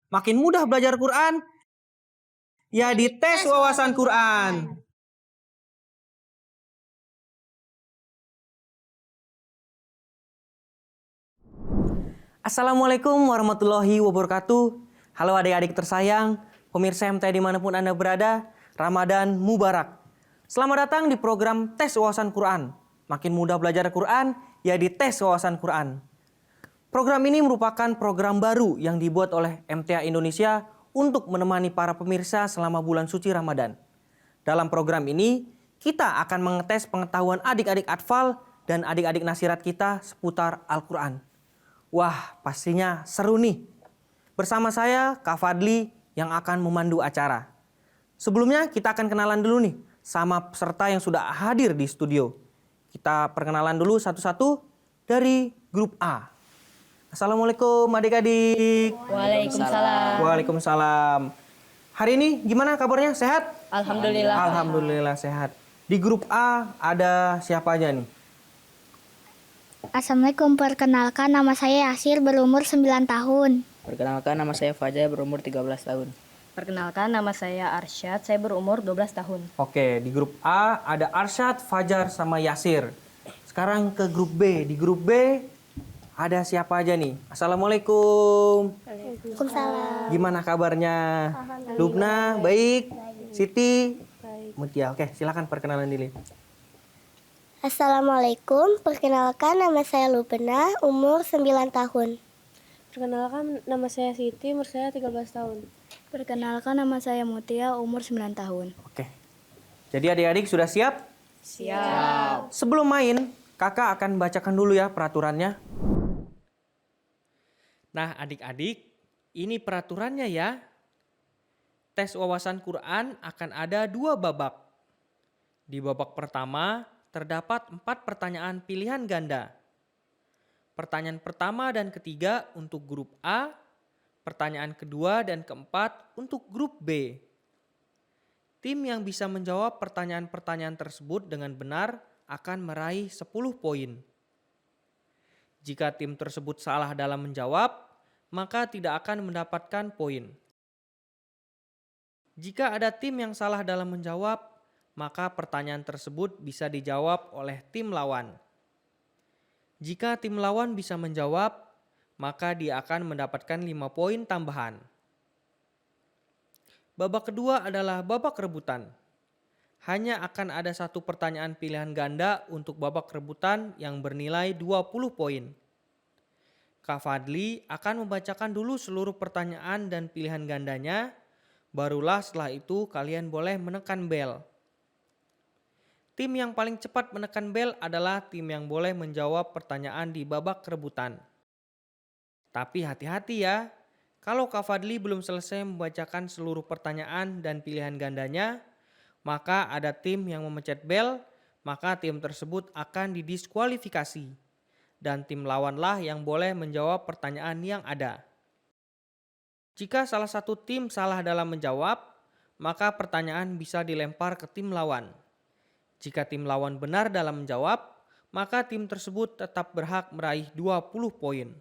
Makin mudah belajar Quran? Ya di tes wawasan Quran. Assalamualaikum warahmatullahi wabarakatuh. Halo adik-adik tersayang, pemirsa MT dimanapun Anda berada, Ramadan Mubarak. Selamat datang di program tes wawasan Quran. Makin mudah belajar Quran, ya di tes wawasan Quran. Program ini merupakan program baru yang dibuat oleh MTA Indonesia untuk menemani para pemirsa selama bulan suci Ramadan. Dalam program ini, kita akan mengetes pengetahuan adik-adik Atfal dan adik-adik nasirat kita seputar Al-Quran. Wah, pastinya seru nih. Bersama saya, Kak Fadli, yang akan memandu acara. Sebelumnya, kita akan kenalan dulu nih sama peserta yang sudah hadir di studio. Kita perkenalan dulu satu-satu dari grup A. Assalamualaikum adik-adik. Waalaikumsalam. Waalaikumsalam. Hari ini gimana kabarnya? Sehat? Alhamdulillah. Alhamdulillah sehat. Di grup A ada siapa aja nih? Assalamualaikum, perkenalkan nama saya Yasir, berumur 9 tahun. Perkenalkan, nama saya Fajar, berumur 13 tahun. Perkenalkan, nama saya Arsyad, saya berumur 12 tahun. Oke, di grup A ada Arsyad, Fajar, sama Yasir. Sekarang ke grup B. Di grup B ada siapa aja nih? Assalamualaikum. Waalaikumsalam. Gimana kabarnya? Lubna, baik? Siti? Mutia. Oke, silakan perkenalan diri. Assalamualaikum, perkenalkan nama saya Lubna, umur 9 tahun. Perkenalkan, nama saya Siti, umur saya 13 tahun. Perkenalkan nama saya Mutia, umur 9 tahun. Oke. Jadi adik-adik sudah siap? Siap. Sebelum main, kakak akan bacakan dulu ya peraturannya. Nah adik-adik, ini peraturannya ya. Tes wawasan Quran akan ada 2 babak. Di babak pertama, terdapat 4 pertanyaan pilihan ganda. Pertanyaan pertama dan ketiga untuk grup A, pertanyaan kedua dan keempat untuk grup B. Tim yang bisa menjawab pertanyaan-pertanyaan tersebut dengan benar akan meraih 10 poin. Jika tim tersebut salah dalam menjawab, maka tidak akan mendapatkan poin. Jika ada tim yang salah dalam menjawab, maka pertanyaan tersebut bisa dijawab oleh tim lawan. Jika tim lawan bisa menjawab, maka dia akan mendapatkan 5 poin tambahan. Babak kedua adalah babak rebutan. Hanya akan ada 1 pertanyaan pilihan ganda untuk babak rebutan yang bernilai 20 poin. Kak Fadli akan membacakan dulu seluruh pertanyaan dan pilihan gandanya, barulah setelah itu kalian boleh menekan bel. Tim yang paling cepat menekan bel adalah tim yang boleh menjawab pertanyaan di babak rebutan. Tapi hati-hati ya, kalau Kak Fadli belum selesai membacakan seluruh pertanyaan dan pilihan gandanya, maka ada tim yang memencet bel, maka tim tersebut akan didiskualifikasi. Dan tim lawanlah yang boleh menjawab pertanyaan yang ada. Jika salah satu tim salah dalam menjawab, maka pertanyaan bisa dilempar ke tim lawan. Jika tim lawan benar dalam menjawab, maka tim tersebut tetap berhak meraih 20 poin.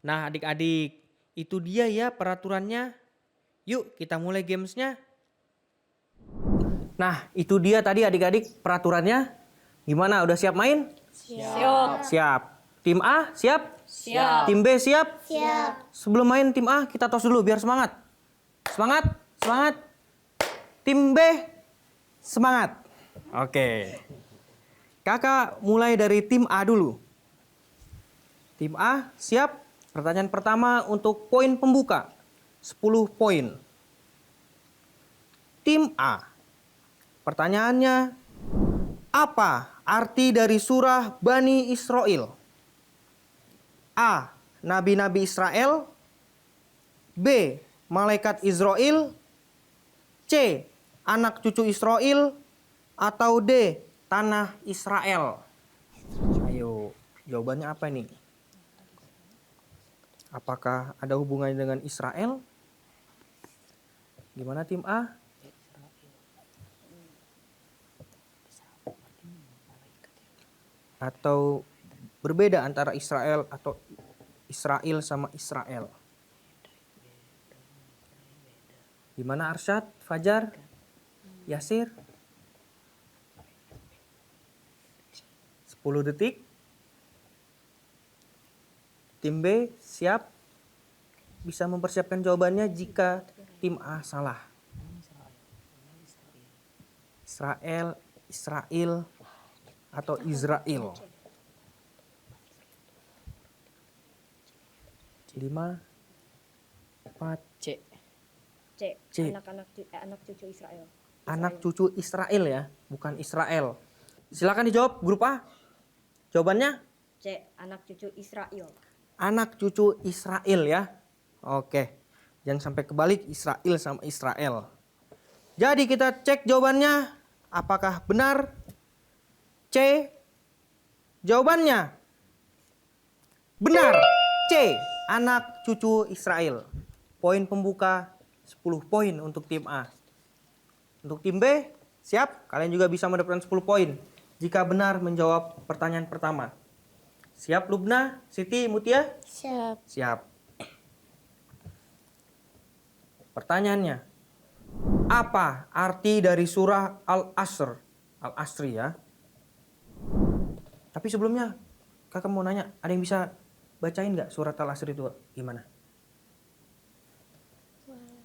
Nah adik-adik, itu dia ya peraturannya. Yuk kita mulai gamesnya. Nah itu dia tadi adik-adik peraturannya. Gimana, udah siap main? Siap. Siap. Tim A siap? Siap. Tim B siap? Siap. Sebelum main tim A kita tos dulu biar semangat. Semangat, semangat. Tim B semangat. Oke. Kakak mulai dari tim A dulu. Tim A siap? Pertanyaan pertama untuk poin pembuka. 10 poin. Tim A. Pertanyaannya, apa arti dari surah Bani Israel? A. Nabi-nabi Israel. B. Malaikat Israel. C. Anak cucu Israel. Atau D. Tanah Israel. Ayo, jawabannya apa nih? Apakah ada hubungannya dengan Israel? Gimana tim A? Atau berbeda antara Israel atau Israel sama Israel? Gimana Arsyad, Fajar, Yasir? 10 detik. Tim B siap? Bisa mempersiapkan jawabannya jika tim A salah. Israel, atau Israel. 5, 4, C. C. C. Anak cucu Israel. Anak cucu Israel ya, bukan Israel. Silakan dijawab grup A. Jawabannya C. Anak cucu Israel. anak cucu Israel ya. Oke. Jangan sampai kebalik Israel sama Israel. Jadi kita cek jawabannya apakah benar? C. Jawabannya benar. C. Anak cucu Israel. Poin pembuka 10 poin untuk tim A. Untuk tim B, siap? Kalian juga bisa mendapatkan 10 poin jika benar menjawab pertanyaan pertama. Siap Lubna, Siti, Mutia? Siap. Siap. Pertanyaannya, apa arti dari surah Al-Asr? Al-Asri ya. Tapi sebelumnya, kakak mau nanya, ada yang bisa bacain nggak surat Al-Asr itu gimana?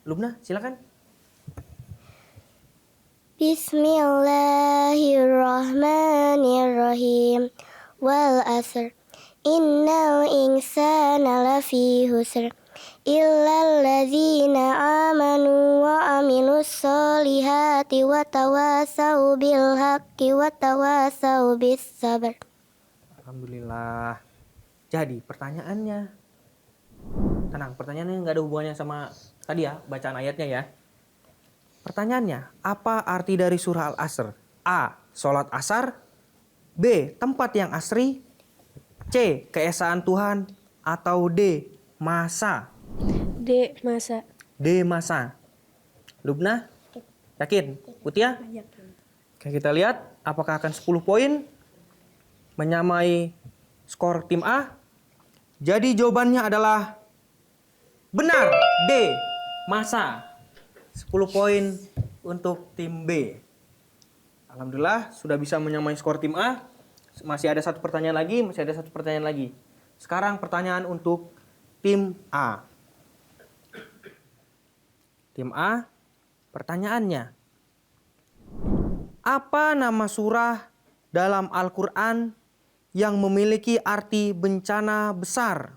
Lubna, silakan. Bismillahirrahmanirrahim. Wal asr. Innal insana lafi husr. Illal ladzina amanu wa amilus solihati wa tawasau bil haqqi wa tawasau bis sabr. Alhamdulillah. Jadi pertanyaannya, tenang, pertanyaannya nggak ada hubungannya sama tadi ya, bacaan ayatnya ya. Pertanyaannya, apa arti dari surah Al-Asr? A. Sholat asar. B. Tempat yang asri. C. Keesaan Tuhan. Atau D. Masa. D. Masa. D. Masa. Lubna? Yakin? Mutia? Oke, kita lihat apakah akan 10 poin menyamai skor tim A. Jadi jawabannya adalah benar. D. Masa. 10 poin untuk tim B. Alhamdulillah sudah bisa menyamai skor tim A. Masih ada satu pertanyaan lagi, Sekarang pertanyaan untuk tim A. Tim A, pertanyaannya. Apa nama surah dalam Al-Quran yang memiliki arti bencana besar?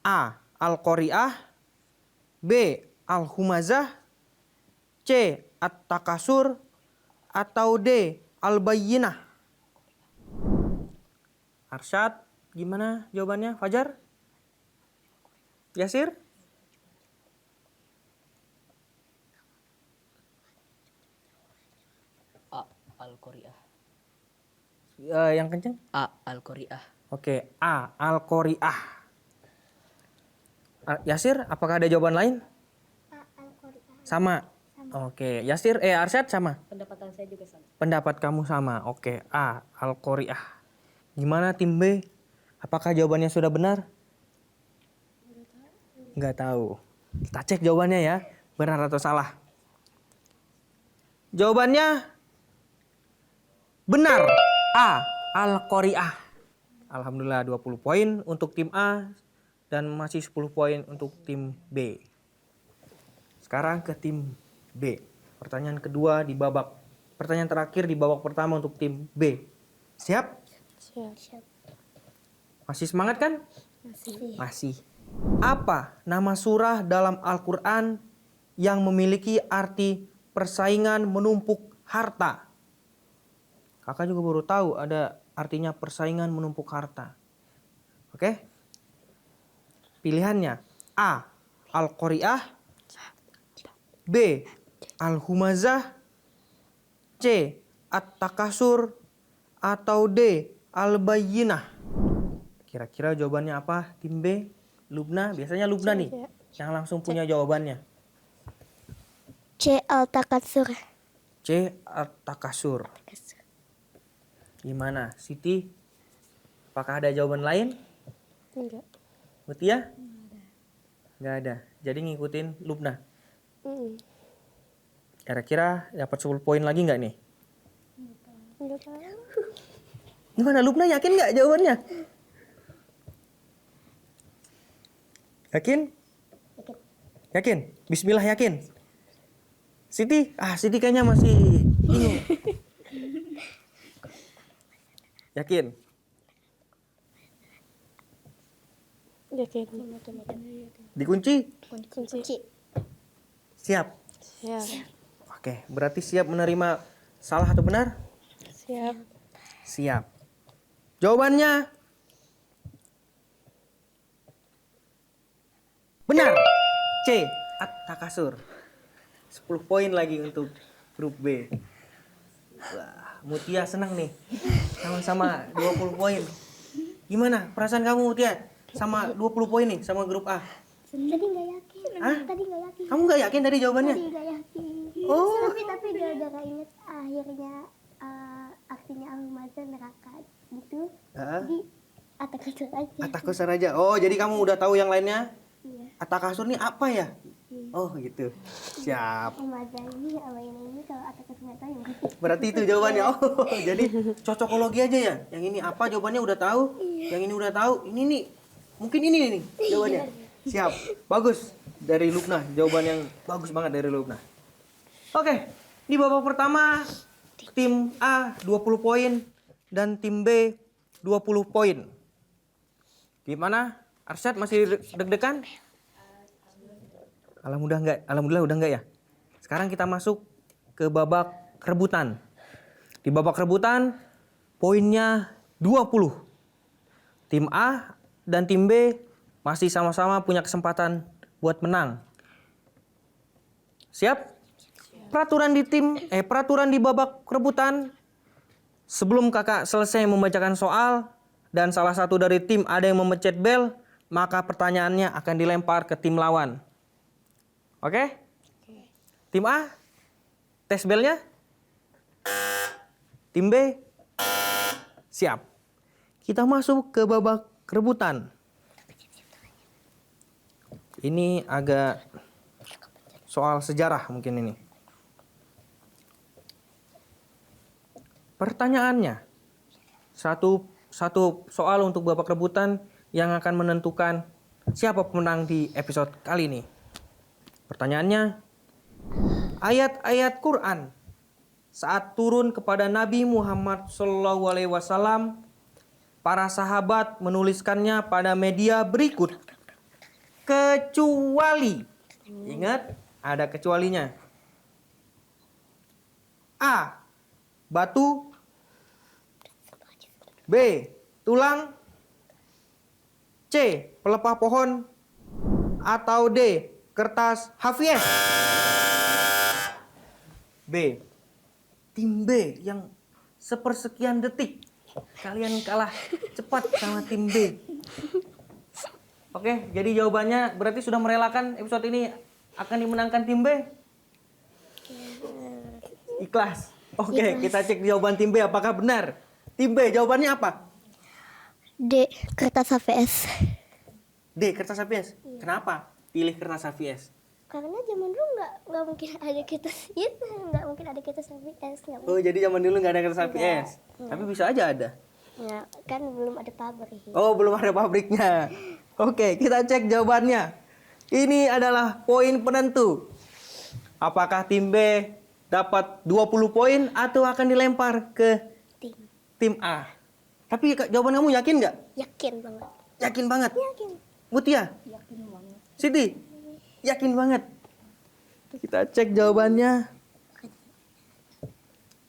A. Al-Qari'ah. B. Al-Humazah. C. At-Takasur. Atau D. Al-Bayyinah. Arsyad, gimana jawabannya? Fajar? Yasir? A. Al-Qari'ah. Yang kenceng? A. Al-Qari'ah. Oke, A. Al-Qari'ah. Yasir, apakah ada jawaban lain? Sama. Oke, Arsyad sama. Pendapatan saya juga sama. Pendapat kamu sama. Oke, A. Al-Qari'ah. Gimana tim B? Apakah jawabannya sudah benar? Nggak tahu. Kita cek jawabannya ya. Benar atau salah. Jawabannya benar. A. Al-Qari'ah. Alhamdulillah 20 poin untuk tim A. Dan masih 10 poin untuk tim B. Sekarang ke tim B. Pertanyaan kedua di babak. Pertanyaan terakhir di babak pertama untuk tim B. Siap? Siap. Masih semangat kan? Masih. Masih. Apa nama surah dalam Al-Quran yang memiliki arti persaingan menumpuk harta? Kakak juga baru tahu ada artinya persaingan menumpuk harta. Oke? Pilihannya A. Al-Qari'ah. B. Al-Humazah. C. At-Takasur. Atau D. Al-Bayyinah. Kira-kira jawabannya apa tim B? Lubna, biasanya Lubna nih yang langsung punya jawabannya. C. Al-Takasur. C. At-Takasur. Gimana Siti? Apakah ada jawaban lain? Enggak. Mutia? Nggak ada. Jadi ngikutin Lubna. Mm. Kira-kira dapat 10 poin lagi nggak nih? Enggak tahu. Gimana Lubna, yakin nggak jawabannya? Yakin? Yakin? Bismillah yakin? Siti? Siti kayaknya masih bingung. Yakin? Yakin. Dikunci? Kunci. Siap? Siap. Oke, berarti siap menerima salah atau benar? Siap. Siap. Jawabannya benar. C. At-takasur. 10 poin lagi untuk grup B. Wah, Mutia senang nih. Sama-sama 20 poin. Gimana perasaan kamu Mutia? Sama 20 poin nih sama grup A. Tadi nggak yakin. Hah? Tadi nggak yakin. Kamu nggak yakin dari jawabannya? Tadi nggak yakin. Oh. Tapi gara-gara inget akhirnya artinya al-mazan neraka gitu. Jadi atakasur aja. At-takasur aja. Oh, jadi kamu udah tahu yang lainnya? Iya. At-takasur ini apa ya? Oh, gitu. Siap. Al-mazan ini sama ini kalau atakasur nggak tahu ya berarti. Berarti itu jawabannya. Oh, jadi cocokologi aja ya. Yang ini apa jawabannya udah tahu. Yang ini udah tahu. Ini nih. Mungkin ini nih jawabannya. Siap. Bagus dari Lubna. Jawaban yang bagus banget dari Lubna. Oke. Di babak pertama tim A 20 poin dan tim B 20 poin. Gimana? Arsyad masih deg-degan? Alhamdulillah udah enggak ya. Sekarang kita masuk ke babak rebutan. Di babak rebutan poinnya 20. Tim A dan tim B masih sama-sama punya kesempatan buat menang. Siap? Peraturan di babak rebutan, sebelum kakak selesai membacakan soal dan salah satu dari tim ada yang memencet bel, maka pertanyaannya akan dilempar ke tim lawan. Oke? Tim A, tes belnya. Tim B, siap. Kita masuk ke babak rebutan. Ini agak soal sejarah mungkin ini. Pertanyaannya, satu soal untuk babak rebutan yang akan menentukan siapa pemenang di episode kali ini. Pertanyaannya, ayat-ayat Quran saat turun kepada Nabi Muhammad SAW, para sahabat menuliskannya pada media berikut, kecuali, ingat ada kecualinya. A. Batu. B. Tulang. C. Pelepah pohon. Atau D. Kertas Hafiez. B. Tim B yang sepersekian detik. Kalian kalah cepat sama tim B. Oke, jadi jawabannya berarti sudah merelakan episode ini akan dimenangkan tim B? Ikhlas. Oke, kita cek jawaban tim B apakah benar. Tim B jawabannya apa? D. Kertas HVS. D. Kertas Hafiez. Kenapa pilih kertas Hafiez? Karena zaman dulu nggak mungkin ada kertas itu, nggak mungkin ada kertas HVS. Oh, jadi zaman dulu nggak ada kertas Hafiez. Tapi bisa aja ada. Ya, kan belum ada pabrik. Oh, belum ada pabriknya. Oke, kita cek jawabannya. Ini adalah poin penentu. Apakah tim B dapat 20 poin atau akan dilempar ke tim A? Tapi jawaban kamu yakin nggak? Yakin banget. Yakin banget. Yakin. Mutia? Yakin banget. Siti? Yakin banget. Kita cek jawabannya.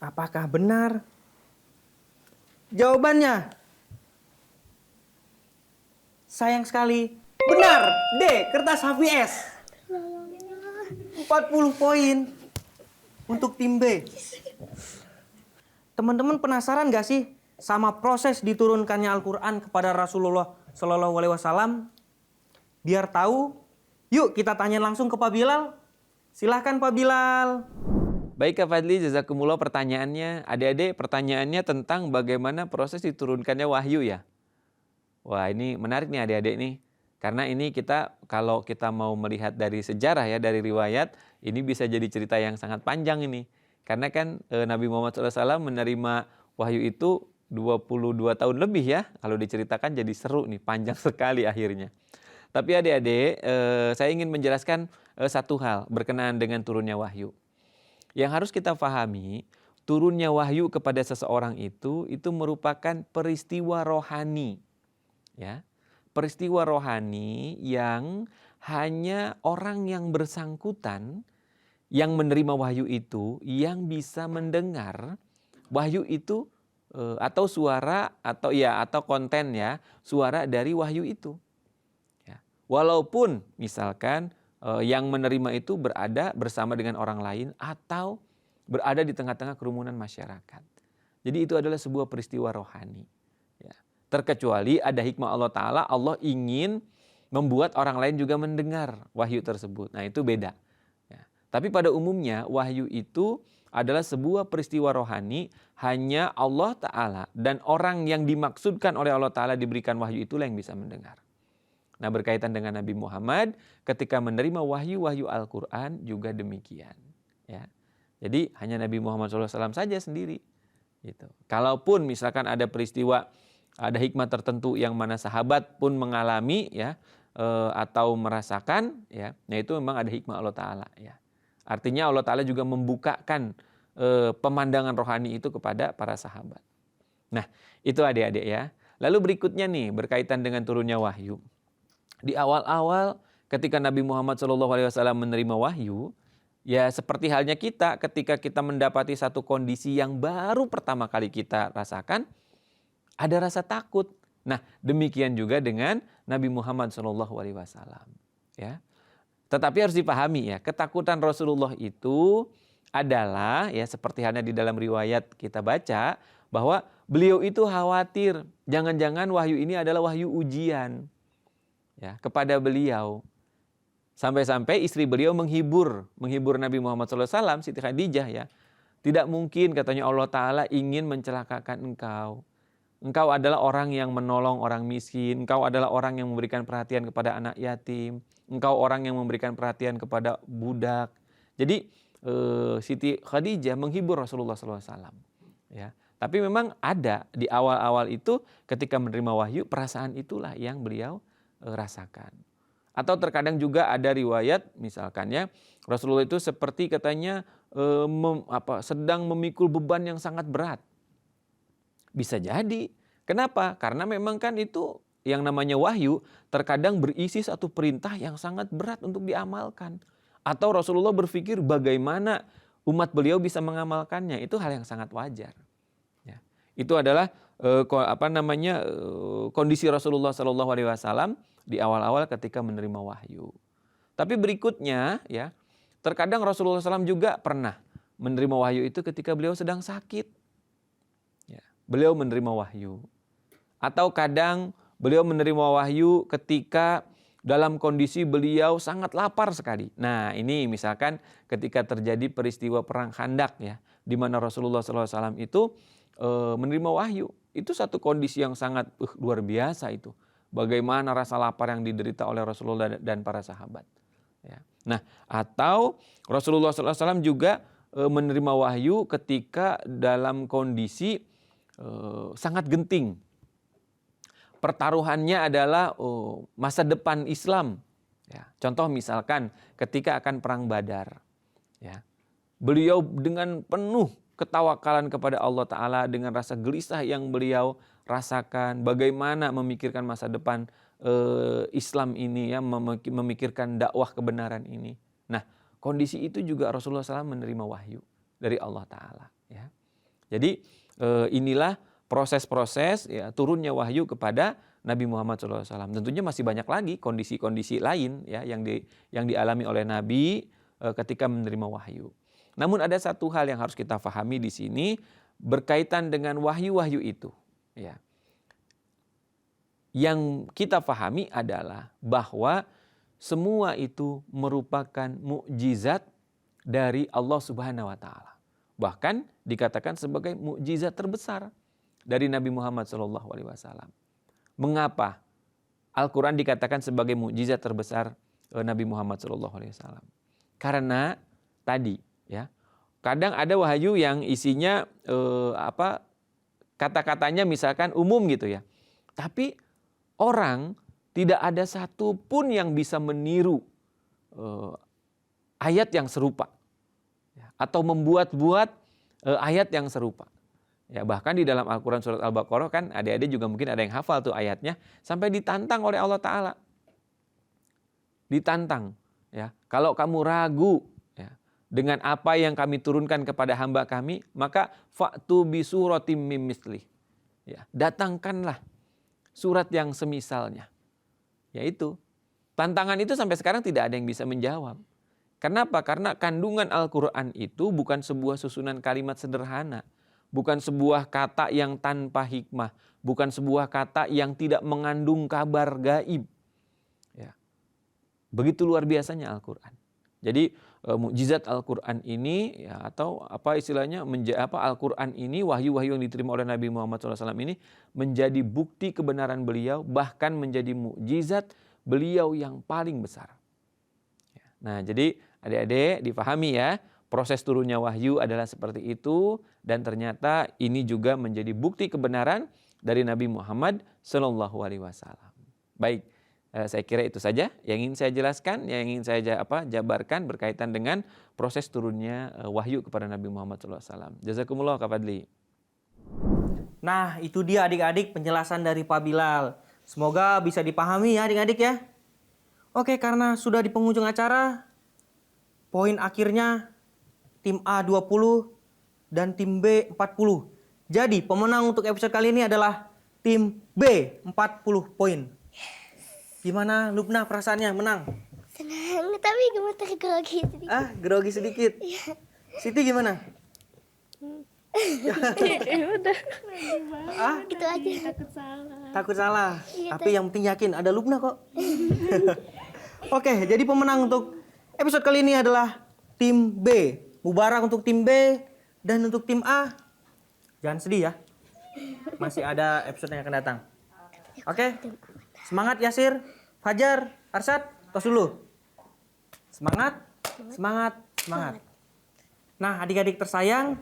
Apakah benar? Jawabannya sayang sekali benar. D. Kertas HVS. 40 poin untuk tim B. Teman-teman penasaran gak sih sama proses diturunkannya Al-Quran kepada Rasulullah Shallallahu Alaihi Wasallam? Biar tahu, yuk kita tanya langsung ke Pak Bilal. Silahkan Pak Bilal. Baik Kak Fadli, jazakumullah pertanyaannya. Adik-adik, pertanyaannya tentang bagaimana proses diturunkannya wahyu ya. Wah, ini menarik nih adik-adik nih. Karena ini kalau kita mau melihat dari sejarah ya, dari riwayat, ini bisa jadi cerita yang sangat panjang ini. Karena kan Nabi Muhammad SAW menerima wahyu itu 22 tahun lebih ya. Kalau diceritakan jadi seru nih, panjang sekali akhirnya. Tapi adik-adik, saya ingin menjelaskan satu hal berkenaan dengan turunnya wahyu. Yang harus kita pahami, turunnya wahyu kepada seseorang itu merupakan peristiwa rohani. Ya, peristiwa rohani yang hanya orang yang bersangkutan yang menerima wahyu itu yang bisa mendengar wahyu itu atau suara atau konten ya, suara dari wahyu itu. Ya. Walaupun misalkan yang menerima itu berada bersama dengan orang lain atau berada di tengah-tengah kerumunan masyarakat. Jadi itu adalah sebuah peristiwa rohani. Ya. Terkecuali ada hikmah Allah Ta'ala, Allah ingin membuat orang lain juga mendengar wahyu tersebut. Nah itu beda. Ya. Tapi pada umumnya wahyu itu adalah sebuah peristiwa rohani, hanya Allah Ta'ala dan orang yang dimaksudkan oleh Allah Ta'ala diberikan wahyu itulah yang bisa mendengar. Nah berkaitan dengan Nabi Muhammad ketika menerima wahyu Al-Quran juga demikian. Ya. Jadi hanya Nabi Muhammad SAW saja sendiri. Gitu. Kalaupun misalkan ada peristiwa, ada hikmah tertentu yang mana sahabat pun mengalami ya atau merasakan ya, nah itu memang ada hikmah Allah Ta'ala ya. Artinya Allah Ta'ala juga membukakan pemandangan rohani itu kepada para sahabat. Nah itu adik-adik ya. Lalu berikutnya nih berkaitan dengan turunnya wahyu. Di awal-awal ketika Nabi Muhammad SAW menerima wahyu, ya seperti halnya kita ketika kita mendapati satu kondisi yang baru pertama kali kita rasakan, ada rasa takut. Nah demikian juga dengan Nabi Muhammad SAW. Ya. Tetapi harus dipahami ya, ketakutan Rasulullah itu adalah ya seperti halnya di dalam riwayat kita baca bahwa beliau itu khawatir jangan-jangan wahyu ini adalah wahyu ujian ya kepada beliau. Sampai-sampai istri beliau menghibur Nabi Muhammad SAW, Siti Khadijah ya. Tidak mungkin katanya Allah Ta'ala ingin mencelakakan engkau. Engkau adalah orang yang menolong orang miskin. Engkau adalah orang yang memberikan perhatian kepada anak yatim. Engkau orang yang memberikan perhatian kepada budak. Jadi Siti Khadijah menghibur Rasulullah SAW. Ya. Tapi memang ada di awal-awal itu ketika menerima wahyu, perasaan itulah yang beliau rasakan. Atau terkadang juga ada riwayat misalkan ya, Rasulullah itu seperti katanya sedang memikul beban yang sangat berat. Bisa jadi. Kenapa? Karena memang kan itu yang namanya wahyu terkadang berisi satu perintah yang sangat berat untuk diamalkan. Atau Rasulullah berpikir bagaimana umat beliau bisa mengamalkannya. Itu hal yang sangat wajar. Ya. Itu adalah kondisi Rasulullah SAW di awal-awal ketika menerima wahyu. Tapi berikutnya ya, terkadang Rasulullah SAW juga pernah menerima wahyu itu ketika beliau sedang sakit. Ya, beliau menerima wahyu. Atau kadang beliau menerima wahyu ketika dalam kondisi beliau sangat lapar sekali. Nah ini misalkan ketika terjadi peristiwa perang Khandak ya, di mana Rasulullah SAW itu menerima wahyu. Itu satu kondisi yang sangat luar biasa itu. Bagaimana rasa lapar yang diderita oleh Rasulullah dan para sahabat. Ya. Nah, atau Rasulullah SAW juga menerima wahyu ketika dalam kondisi sangat genting. Pertaruhannya adalah masa depan Islam. Ya. Contoh misalkan ketika akan perang Badar. Ya. Beliau dengan penuh ketawakalan kepada Allah Ta'ala dengan rasa gelisah yang beliau rasakan, bagaimana memikirkan masa depan Islam ini ya, memikirkan dakwah kebenaran ini. Nah kondisi itu juga Rasulullah SAW menerima wahyu dari Allah Ta'ala ya. Jadi inilah proses-proses ya, turunnya wahyu kepada Nabi Muhammad SAW. Tentunya masih banyak lagi kondisi-kondisi lain ya, yang dialami oleh Nabi ketika menerima wahyu. Namun ada satu hal yang harus kita pahami di sini berkaitan dengan wahyu-wahyu itu. Ya. Yang kita pahami adalah bahwa semua itu merupakan mukjizat dari Allah Subhanahu wa Ta'ala. Bahkan dikatakan sebagai mukjizat terbesar dari Nabi Muhammad SAW. Mengapa? Al-Quran dikatakan sebagai mukjizat terbesar Nabi Muhammad SAW. Karena tadi ya, kadang ada wahyu yang isinya kata-katanya misalkan umum gitu ya. Tapi orang tidak ada satupun yang bisa meniru ayat yang serupa ya, atau membuat-buat ayat yang serupa. Ya, bahkan di dalam Al-Quran surat Al-Baqarah kan adik-adik juga mungkin ada yang hafal tuh ayatnya, sampai ditantang oleh Allah Ta'ala. Ditantang. Ya, kalau kamu ragu ya, dengan apa yang kami turunkan kepada hamba kami, maka fa'tu bi suratim mim mislih. Ya, datangkanlah surat yang semisalnya. Yaitu tantangan itu sampai sekarang tidak ada yang bisa menjawab. Kenapa? Karena kandungan Al-Quran itu bukan sebuah susunan kalimat sederhana. Bukan sebuah kata yang tanpa hikmah. Bukan sebuah kata yang tidak mengandung kabar gaib. Ya. Begitu luar biasanya Al-Quran. Jadi mukjizat Al-Quran ini ya, atau apa istilahnya Al-Quran ini, wahyu-wahyu yang diterima oleh Nabi Muhammad SAW ini menjadi bukti kebenaran beliau, bahkan menjadi mukjizat beliau yang paling besar. Ya. Nah, jadi adik-adik difahami ya, proses turunnya wahyu adalah seperti itu, dan ternyata ini juga menjadi bukti kebenaran dari Nabi Muhammad SAW. Baik. Saya kira itu saja yang ingin saya jelaskan, yang ingin saya jabarkan berkaitan dengan proses turunnya wahyu kepada Nabi Muhammad SAW. Jazakumullah Kak Fadli. Nah, itu dia adik-adik penjelasan dari Pak Bilal. Semoga bisa dipahami ya adik-adik ya. Oke, karena sudah di penghujung acara, poin akhirnya tim A 20 dan tim B 40. Jadi pemenang untuk episode kali ini adalah tim B 40 poin. Gimana Lubna perasaannya menang? Senang, tapi gemeter grogi sedikit. Grogi sedikit. Iya. Siti gimana? Udah. Gitu aja. Takut salah. Iya, Tapi yang penting yakin ada Lubna kok. Oke, jadi pemenang untuk episode kali ini adalah tim B. Mubarak untuk tim B dan untuk tim A. Jangan sedih ya. Masih ada episode yang akan datang. Oke. Semangat Yasir, Fajar, Arsyad, tos dulu. Semangat, semangat, semangat. Nah adik-adik tersayang,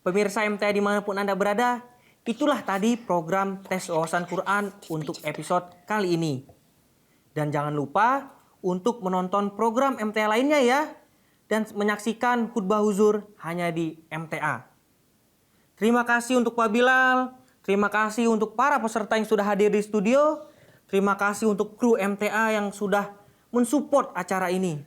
pemirsa MTA dimanapun Anda berada, itulah tadi program tes wawasan Quran untuk episode kali ini. Dan jangan lupa untuk menonton program MTA lainnya ya, dan menyaksikan khutbah huzur hanya di MTA. Terima kasih untuk Pak Bilal, terima kasih untuk para peserta yang sudah hadir di studio. Terima kasih untuk kru MTA yang sudah mensupport acara ini.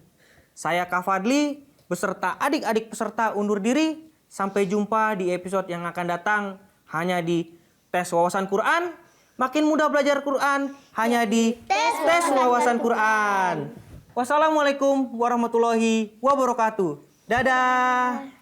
Saya Kak Fadli beserta adik-adik peserta undur diri. Sampai jumpa di episode yang akan datang hanya di tes wawasan Quran. Makin mudah belajar Quran hanya di tes wawasan Quran. Wassalamualaikum warahmatullahi wabarakatuh. Dadah.